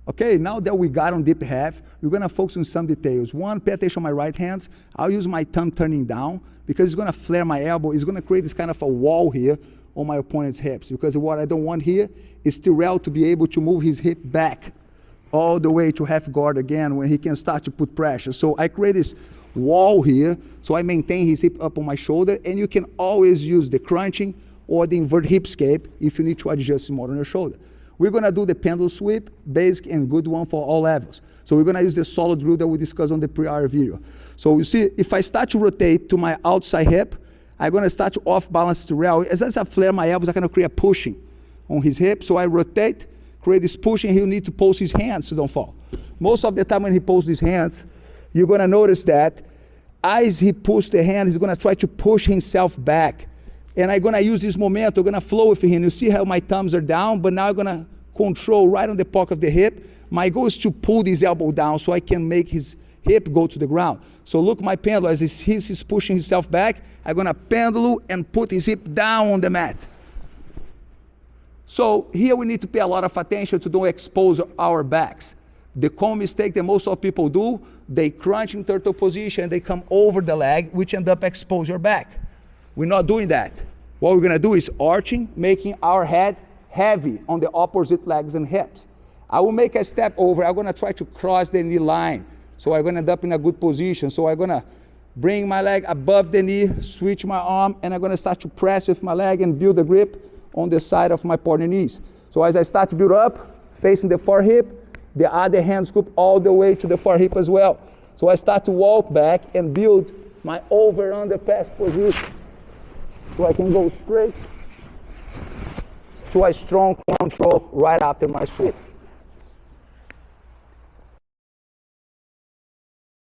Okay, now that we got on deep half, we're gonna focus on some details. One, pay attention on my right hand. I'll use my thumb turning down because it's gonna flare my elbow. It's gonna create this kind of a wall here on my opponent's hips, because what I don't want here is Tyrell to be able to move his hip back all the way to half guard again when he can start to put pressure. So I create this wall here, so I maintain his hip up on my shoulder, and you can always use the crunching or the invert hip escape if you need to adjust more on your shoulder. We're gonna do the pendulum sweep, basic and good one for all levels. So we're gonna use the solid rule that we discussed on the prior video. So you see, if I start to rotate to my outside hip, I'm gonna start to off balance Tyrell. As I flare my elbows, I'm gonna create a pushing on his hip. So I rotate, create this pushing, he'll need to pose his hands to don't fall. Most of the time when he poses his hands, you're gonna notice that as he pulls the hand, he's gonna try to push himself back. And I'm gonna use this momentum, I'm gonna flow with him. You see how my thumbs are down, but now I'm gonna control right on the pocket of the hip. My goal is to pull this elbow down so I can make his hip go to the ground. So look my pendulum, as he's pushing himself back, I'm gonna pendulum and put his hip down on the mat. So here we need to pay a lot of attention to don't expose our backs. The common mistake that most of people do, they crunch in turtle position, they come over the leg, which end up expose your back. We're not doing that. What we're gonna do is arching, making our head heavy on the opposite legs and hips. I will make a step over, I'm gonna try to cross the knee line. So I'm gonna end up in a good position. So I'm gonna bring my leg above the knee, switch my arm, and I'm gonna start to press with my leg and build a grip on the side of my partner knees. So as I start to build up, facing the far hip, the other hand scoop all the way to the far hip as well. So I start to walk back and build my over-under pass position. So I can go straight to a strong control right after my sweep.